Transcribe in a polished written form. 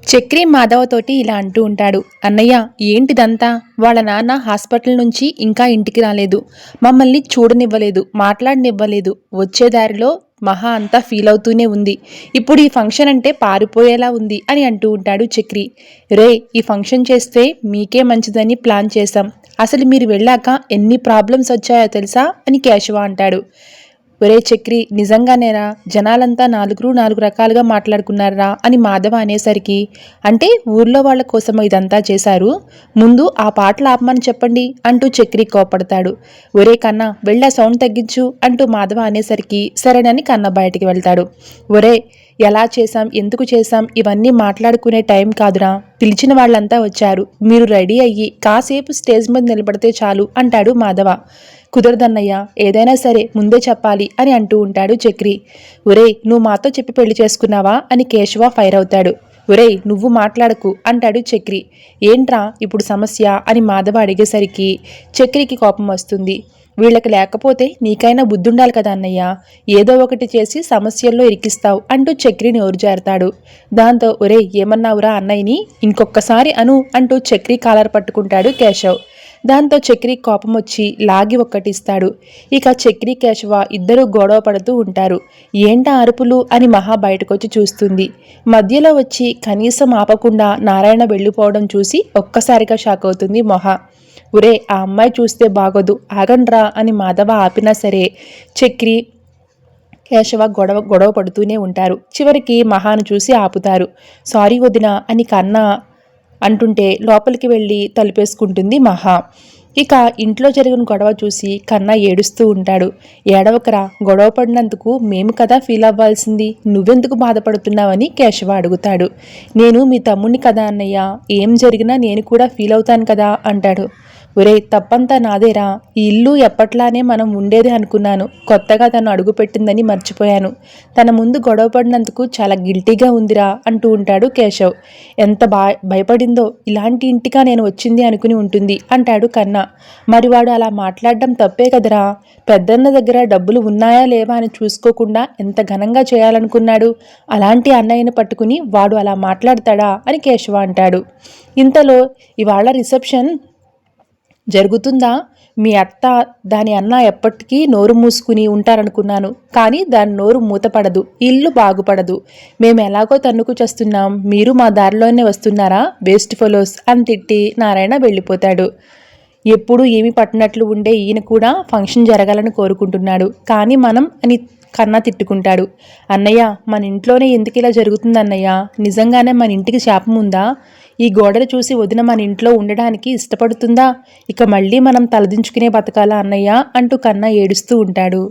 చక్రి మాధవతోటి ఇలా అంటూ ఉంటాడు. అన్నయ్య, ఏంటిదంతా? వాళ్ళ నాన్న హాస్పిటల్ నుంచి ఇంకా ఇంటికి రాలేదు. మమ్మల్ని చూడనివ్వలేదు, మాట్లాడనివ్వలేదు. వచ్చే దారిలో మహా అంతా ఫీల్ అవుతూనే ఉంది. ఇప్పుడు ఈ ఫంక్షన్ అంటే పారిపోయేలా ఉంది అని అంటూ ఉంటాడు చక్రి. రే, ఈ ఫంక్షన్ చేస్తే మీకే మంచిదని ప్లాన్ చేశాం. అసలు మీరు వెళ్ళాక ఎన్ని ప్రాబ్లమ్స్ వచ్చాయో తెలుసా అని కేశవ అంటాడు. ఒరే చక్రి, నిజంగానేరా? జనాలంతా నాలుగు రకాలుగా మాట్లాడుకున్నారా అని మాధవ అనేసరికి, అంటే ఊర్లో వాళ్ళ కోసం ఇదంతా చేశారు, ముందు ఆ పాటలు ఆపమని చెప్పండి అంటూ చక్రి కోపడతాడు. ఒరే కన్నా, వెళ్ళా సౌండ్ తగ్గించు అంటూ మాధవ అనేసరికి సరేనని కన్న బయటికి వెళ్తాడు. ఒరే, ఎలా చేశాం, ఎందుకు చేశాం ఇవన్నీ మాట్లాడుకునే టైం కాదురా. పిలిచిన వాళ్ళంతా వచ్చారు, మీరు రెడీ అయ్యి కాసేపు స్టేజ్ మీద నిలబడితే చాలు అంటాడు మాధవ. కుదరదన్నయ్య, ఏదైనా సరే ముందే చెప్పాలి అని అంటూ ఉంటాడు చక్రి. ఒరే, నువ్వు మాతో చెప్పి పెళ్లి చేసుకున్నావా అని కేశవ ఫైర్ అవుతాడు. ఒరే, నువ్వు మాట్లాడకు అంటాడు చక్రి. ఏంట్రా ఇప్పుడు సమస్య అని మాధవ అడిగేసరికి చక్రికి కోపం వస్తుంది. వీళ్ళకి లేకపోతే నీకైనా బుద్ధుండాలి కదా అన్నయ్య, ఏదో ఒకటి చేసి సమస్యల్లో ఇరికిస్తావు అంటూ చక్రిని ఓరుజారుతాడు. దాంతో ఒరే, ఏమన్నావురా అన్నయ్యని, ఇంకొక్కసారి అను అంటూ చక్రి కాలర్ పట్టుకుంటాడు కేశవ్. దాంతో చక్రి కోపం వచ్చి లాగి ఒక్కటిస్తాడు. ఇక చక్రి కేశవ ఇద్దరూ గొడవ పడుతూ ఉంటారు. ఏంటా అరుపులు అని మహా బయటకొచ్చి చూస్తుంది. మధ్యలో వచ్చి కనీసం ఆపకుండా నారాయణ వెళ్ళిపోవడం చూసి ఒక్కసారిగా షాక్ అవుతుంది మొహ. ఒరే, ఆ అమ్మాయి చూస్తే బాగోదు, ఆగండ్రా అని మాధవ ఆపినా సరే చక్రి కేశవ గొడవ పడుతూనే ఉంటారు. చివరికి మహాను చూసి ఆపుతారు. సారీ వదిన అని కన్నా అంటుంటే లోపలికి వెళ్ళి తలుపేసుకుంటుంది మహా. ఇక ఇంట్లో జరిగిన గొడవ చూసి కన్నా ఏడుస్తూ ఉంటాడు. ఏడవకరా, గొడవ పడినందుకు మేము కదా ఫీల్ అవ్వాల్సింది, నువ్వెందుకు బాధపడుతున్నావని కేశవ అడుగుతాడు. నేను మీ తమ్ముణ్ణి కదా అన్నయ్య, ఏం జరిగినా నేను కూడా ఫీల్ అవుతాను కదా అంటాడు. ఒరే, తప్పంతా నాదేరా. ఈ ఇల్లు ఎప్పట్లానే మనం ఉండేదే అనుకున్నాను. కొత్తగా తను అడుగుపెట్టిందని మర్చిపోయాను. తన ముందు గొడవ పడినందుకు చాలా గిల్టీగా ఉందిరా అంటూ ఉంటాడు కేశవ్. ఎంత భయపడిందో, ఇలాంటి ఇంటిగా నేను వచ్చింది అనుకుని ఉంటుంది అంటాడు కన్నా. మరి వాడు అలా మాట్లాడడం తప్పే కదరా. పెద్దన్న దగ్గర డబ్బులు ఉన్నాయా లేవా అని చూసుకోకుండా ఎంత ఘనంగా చేయాలనుకున్నాడు. అలాంటి అన్నయ్యను పట్టుకుని వాడు అలా మాట్లాడతాడా అని కేశవ అంటాడు. ఇంతలో ఇవాళ రిసెప్షన్ జరుగుతుందా? మీ అత్త, దాని అన్న ఎప్పటికీ నోరు మూసుకుని ఉంటారనుకున్నాను. కానీ దాని నోరు మూతపడదు, ఇల్లు బాగుపడదు. మేము ఎలాగో తన్నుకు చేస్తున్నాం, మీరు మా దారిలోనే వస్తున్నారా, వేస్ట్ ఫెలోస్ అని తిట్టి నారాయణ వెళ్ళిపోతాడు. ఎప్పుడు ఏమి పట్టినట్లు ఉండే ఈయన కూడా ఫంక్షన్ జరగాలని కోరుకుంటున్నాడు, కానీ మనం అని కన్నా తిట్టుకుంటాడు. అన్నయ్య, మన ఇంట్లోనే ఎందుకు ఇలా జరుగుతుంది అన్నయ్య? నిజంగానే మన ఇంటికి శాపం ఉందా? ఈ గోడలు చూసి వదిన మన ఇంట్లో ఉండడానికి ఇష్టపడుతుందా? ఇక మళ్ళీ మనం తలదించుకునే బతకాలా అన్నయ్య అంటూ కన్నా ఏడుస్తూ ఉంటాడు.